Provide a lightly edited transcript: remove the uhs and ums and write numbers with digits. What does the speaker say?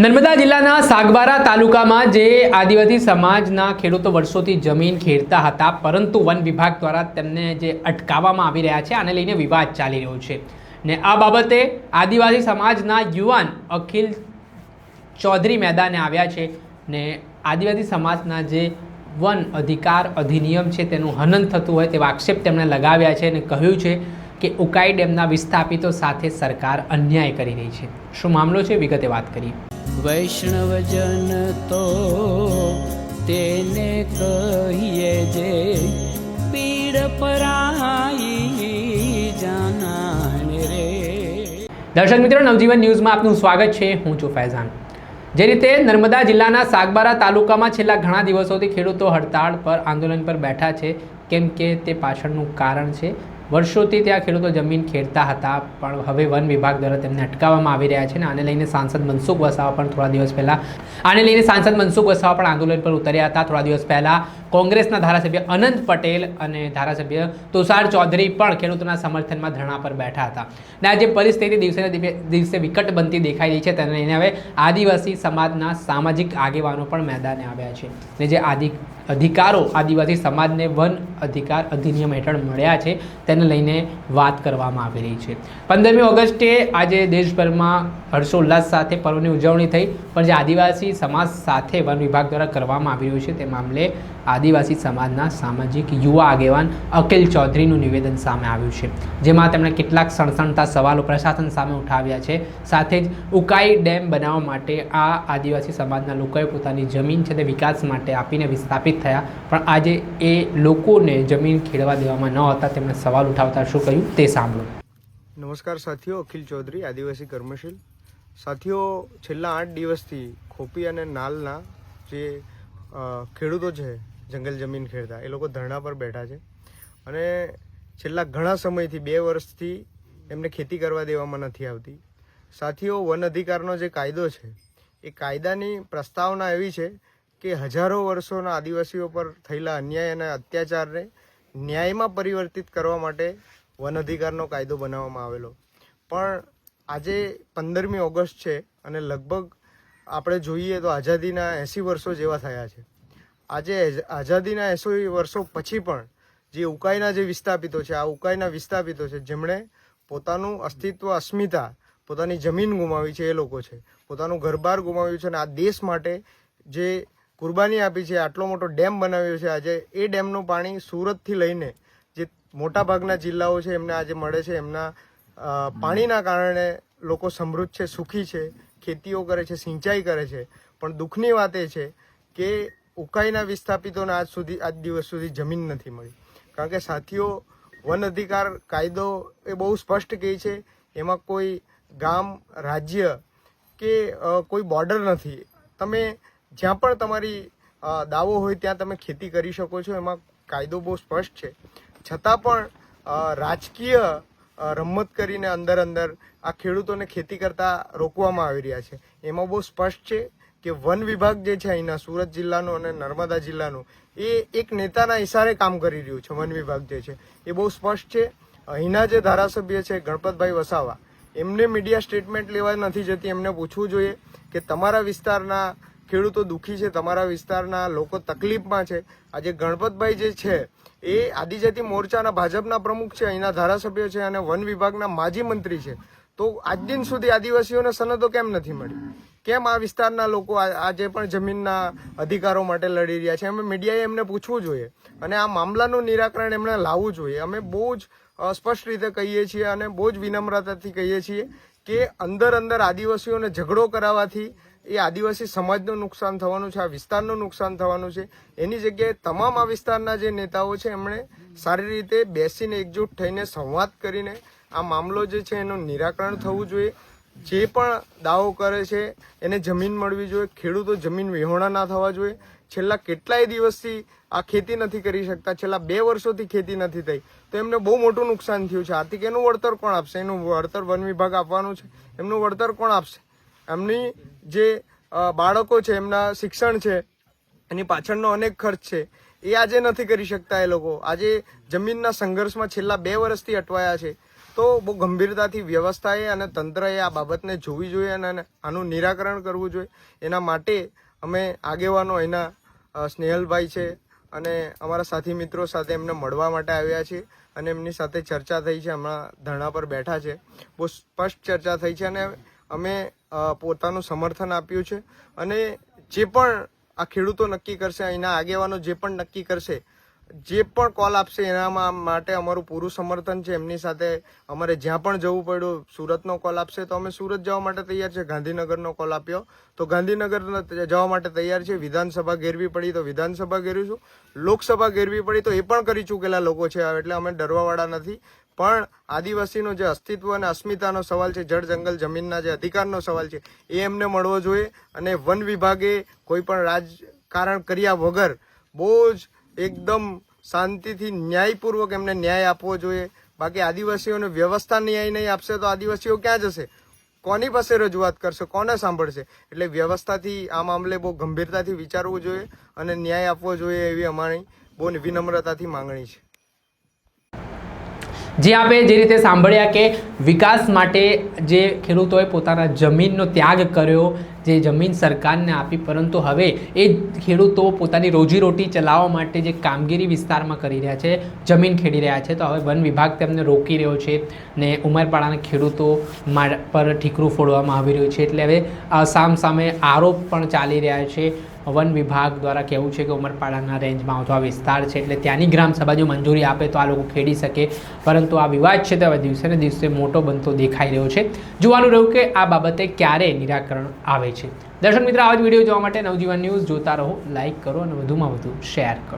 નર્મદા જિલ્લાના સાગબારા તાલુકામાં જે આદિવાસી સમાજના ખેડૂતો વર્ષોથી જમીન ખેડતા હતા, પરંતુ વન વિભાગ દ્વારા તેમને જે અટકાવવામાં આવી રહ્યા છે, આને લઈને વિવાદ ચાલી રહ્યો છે ને આ બાબતે આદિવાસી સમાજના યુવાન અખિલ ચૌધરી મેદાને આવ્યા છે ને આદિવાસી સમાજના જે વન અધિકાર અધિનિયમ છે તેનું હનન થતું હોય તેવા આક્ષેપ તેમણે લગાવ્યા છે અને કહ્યું છે કે ઉકાઈ ડેમના વિસ્થાપિતો સાથે સરકાર અન્યાય કરી રહી છે। શું મામલો છે, વિગતે વાત કરીએ। વૈષ્ણવજન તો તેને કહીએ જે પીડ પરાઈ જાનાને રે। દર્શક મિત્રો, નવજીવન ન્યૂઝમાં આપનું સ્વાગત છે। હું છું ફૈઝાન। જે રીતે નર્મદા જિલ્લાના સાગબારા તાલુકામાં છેલ્લા ઘણા દિવસોથી ખેડૂતો હડતાળ પર આંદોલન પર બેઠા છે, કેમ કે તે પાછળનું કારણ છે વર્ષોથી ત્યાં ખેડૂતો જમીન ખેડતા હતા, પણ હવે વન વિભાગ દ્વારા તેમને અટકાવવામાં આવી રહ્યા છે ને આને લઈને સાંસદ મનસુખ વસાવા પણ થોડા દિવસ પહેલાં આંદોલન પર ઉતર્યા હતા। થોડા દિવસ પહેલાં કોંગ્રેસના ધારાસભ્ય અનંત પટેલ અને ધારાસભ્ય તુષાર ચૌધરી પણ ખેડૂતોના સમર્થનમાં ધરણા પર બેઠા હતા ને આજે પરિસ્થિતિ દિવસે વિકટ બનતી દેખાઈ રહી છે, તેને લઈને હવે આદિવાસી સમાજના સામાજિક આગેવાનો પણ મેદાને આવ્યા છે ને જે અધિકારો આદિવાસી સમાજને વન અધિકાર અધિનિયમ હેઠળ મળ્યા છે તેને લઈને વાત કરવામાં આવી રહી છે। 15મી ઓગસ્ટે આજે દેશભરમાં હર્ષોલ્લાસ સાથે પર્વની ઉજવણી થઈ, પણ જે આદિવાસી સમાજ સાથે વન વિભાગ દ્વારા કરવામાં આવી રહ્યું છે તે મામલે આદિવાસી સમાજના સામાજિક યુવા આગેવાન અખિલ ચૌધરીનું નિવેદન સામે આવ્યું છે, જેમાં તેમણે કેટલાક સણસણતા સવાલો પ્રશાસન સામે ઉઠાવ્યા છે। સાથે જ ઉકાઈ ડેમ બનાવવા માટે આ આદિવાસી સમાજના લોકોએ પોતાની જમીન છે તે વિકાસ માટે આપીને વિસ્થાપિત થયા, પણ આજે એ લોકોને જમીન ખેડવા દેવામાં ન હતા। તેમણે સવાલ ઉઠાવતા શું કહ્યું તે સાંભળો। નમસ્કાર સાથીઓ, અખિલ ચૌધરી, આદિવાસી કર્મશીલ। સાથીઓ, છેલ્લા 8 દિવસથી ખોપી અને નાલના જે ખેડૂતો છે જંગલ જમીન ખેડતા, એ લોકો ધરણા પર બેઠા છે અને છેલ્લા ઘણા સમયથી 2 વર્ષથી એમને ખેતી કરવા દેવામાં નથી આવતી। સાથીઓ, વન અધિકારનો જે કાયદો છે એ કાયદાની પ્રસ્તાવના એવી છે કે હજારો વર્ષોના આદિવાસીઓ પર થયેલા અન્યાય અને અત્યાચારને ન્યાયમાં પરિવર્તિત કરવા માટે વન અધિકારનો કાયદો બનાવવામાં આવેલો, પણ આજે 15મી ઓગસ્ટ છે અને લગભગ આપણે જોઈએ તો આઝાદીના 80 વર્ષો જેવા થયા છે। આજે આઝાદીના 80 વર્ષો પછી પણ જે ઉકાઈના જે વિસ્થાપિતો છે, આ ઉકાઈના વિસ્થાપિતો છે જેમણે પોતાનું અસ્તિત્વ, અસ્મિતા, પોતાની જમીન ગુમાવી છે, એ લોકો છે, પોતાનું ઘરબાર ગુમાવ્યું છે અને આ દેશ માટે જે કુરબાની આપી છે, આટલો મોટો ડેમ બનાવ્યો છે, આજે એ ડેમનું પાણી સુરતથી લઈને જે મોટાભાગના જિલ્લાઓ છે એમને આજે મળે છે। એમના પાણીના કારણે લોકો સમૃદ્ધ છે, સુખી છે, ખેતીઓ કરે છે, સિંચાઈ કરે છે, પણ દુઃખની વાત એ છે કે ઉકાઈના વિસ્થાપિતોને આજ દિવસ સુધી જમીન નથી મળી। કારણ કે સાથીઓ, વન અધિકાર કાયદો એ બહુ સ્પષ્ટ કહે છે, એમાં કોઈ ગામ, રાજ્ય કે કોઈ બોર્ડર નથી। તમે જ્યાં પણ તમારી દાવો હોય ત્યાં તમે ખેતી કરી શકો છો, એમાં કાયદો બહુ સ્પષ્ટ છે। છતાં પણ રાજકીય રમત કરીને અંદર આ ખેડૂતોને ખેતી કરતા રોકવામાં આવી રહ્યા છે। એમાં બહુ સ્પષ્ટ છે કે વન વિભાગ જે છે અહીંના સુરત જિલ્લાનું અને નર્મદા જિલ્લાનું, એ એક નેતાના ઇશારે કામ કરી રહ્યું છે। વન વિભાગ જે છે એ બહુ સ્પષ્ટ છે। અહીંના જે ધારાસભ્ય છે ગણપતભાઈ વસાવા, એમને મીડિયા સ્ટેટમેન્ટ લેવા નથી જતી। એમને પૂછવું જોઈએ કે તમારા વિસ્તારના ખેડૂતો દુઃખી છે, તમારા વિસ્તારના લોકો તકલીફમાં છે। આજે ગણપતભાઈ જે છે એ આદિજાતિ મોરચાના ભાજપના પ્રમુખ છે, અહીંના ધારાસભ્ય છે અને વન વિભાગના માજી મંત્રી છે, તો આજ દિન સુધી આદિવાસીઓને સનદો કેમ નથી મળી? કેમ આ વિસ્તારના લોકો આજે પણ જમીનના અધિકારો માટે લડી રહ્યા છે? અમે મીડિયાએ એમને પૂછવું જોઈએ અને આ મામલાનું નિરાકરણ એમણે લાવવું જોઈએ। અમે બહુ જ સ્પષ્ટ રીતે કહીએ છીએ અને બહુ જ વિનમ્રતાથી કહીએ છીએ કે અંદર આદિવાસીઓને ઝઘડો કરાવવાથી એ આદિવાસી સમાજનું નુકસાન થવાનું છે, આ વિસ્તારનું નુકસાન થવાનું છે। એની જગ્યાએ તમામ આ વિસ્તારના જે નેતાઓ છે એમણે સારી રીતે બેસીને એકજૂટ થઈને સંવાદ કરીને આ મામલો જે છે એનું નિરાકરણ થવું જોઈએ। જે પણ દાવો કરે છે એને જમીન મળવી જોઈએ, ખેડૂતો જમીન વિહોણા ના થવા જોઈએ। છેલ્લા કેટલાય દિવસથી આ ખેતી નથી કરી શકતા, છેલ્લા 2 વર્ષોથી ખેતી નથી થઈ, તો એમને બહુ મોટું નુકસાન થયું છે। આર્થિક એનું વળતર કોણ આપશે? એનું વળતર વન વિભાગ આપવાનું છે, એમનું વળતર કોણ આપશે? એમની જે બાળકો છે, એમના શિક્ષણ છે, એની પાછળનો અનેક ખર્ચ છે, એ આજે નથી કરી શકતા। એ લોકો આજે જમીનના સંઘર્ષમાં છેલ્લા 2 વર્ષથી અટવાયા છે। તો બહુ ગંભીરતાથી વ્યવસ્થાએ અને તંત્રએ આ બાબતને જોવી જોઈએ અને આનું નિરાકરણ કરવું જોઈએ. એના માટે અમે આગેવાનો એના સ્નેહલભાઈ છે અને અમારા સાથી મિત્રો સાથે એમને મળવા માટે આવ્યા છીએ અને એમની સાથે ચર્ચા થઈ છે. હમણાં ધરણા પર બેઠા છે, બહુ સ્પષ્ટ ચર્ચા થઈ છે અને અમે પોતાનું સમર્થન આપ્યું છે. અને જે પણ આ ખેડૂતો નક્કી કરશે, અહીંના આગેવાનો જે પણ નક્કી કરશે, જે પણ કોલ આપશે એના માટે અમારું પૂરું સમર્થન છે. એમની સાથે અમારે જ્યાં પણ જવું પડ્યું, સુરતનો કોલ આપશે તો અમે સુરત જવા માટે તૈયાર છે, ગાંધીનગરનો કોલ આપ્યો તો ગાંધીનગર જવા માટે તૈયાર છે, વિધાનસભા ઘેરવી પડી તો વિધાનસભા ઘેરીશું, લોકસભા ઘેરવી પડી તો એ પણ કરી ચૂકેલા લોકો છે. એટલે અમે ડરવાવાળા નથી. પણ આદિવાસીનો જે અસ્તિત્વ અને અસ્મિતાનો સવાલ છે, જળ જંગલ જમીનના જે અધિકારનો સવાલ છે, એ એમને મળવો જોઈએ. અને વન વિભાગે કોઈ પણ રાજકારણ કર્યા વગર બહુ જ એકદમ શાંતિથી ન્યાયપૂર્વક એમને ન્યાય આપવો જોઈએ. બાકી આદિવાસીઓને વ્યવસ્થા ન્યાય નહીં આપશે તો આદિવાસીઓ ક્યાં જશે, કોની પાસે રજૂઆત કરશે, કોને સાંભળશે? એટલે વ્યવસ્થાથી આ મામલે બહુ ગંભીરતાથી વિચારવું જોઈએ અને ન્યાય આપવો જોઈએ એવી અમારી બહુ વિનમ્રતાથી માંગણી છે. જે આપે જે રીતે સાંભળ્યા કે વિકાસ માટે જે ખેડૂતોએ પોતાના જમીનનો ત્યાગ કર્યો, જે જમીન સરકારને આપી, પરંતુ હવે એ ખેડૂતો પોતાની રોજીરોટી ચલાવવા માટે જે કામગીરી વિસ્તારમાં કરી રહ્યા છે, જમીન ખેડી રહ્યા છે, તો હવે વન વિભાગ તેમને રોકી રહ્યો છે ને ઉમરપાડાના ખેડૂતો પર ઠીકરું ફોડવામાં આવી રહ્યું છે. એટલે હવે સામે આરોપ પણ ચાલી રહ્યા છે. વન વિભાગ દ્વારા કહેવું છે કે ઉમરપાડાના રેન્જમાં આવતો આ વિસ્તાર છે, એટલે ત્યાંની ગ્રામસભા જો મંજૂરી આપે તો આ લોકો ખેડી શકે. પરંતુ આ વિવાદ છે તે હવે દિવસે ને દિવસે મોટો બનતો દેખાઈ રહ્યો છે. જોવાનું રહ્યું કે આ બાબતે ક્યારે નિરાકરણ આવે છે. દર્શક મિત્રો, આવા જ વિડીયો જોવા માટે નવજીવન ન્યૂઝ જોતા રહો, લાઇક કરો અને વધુમાં વધુ શેર કરો.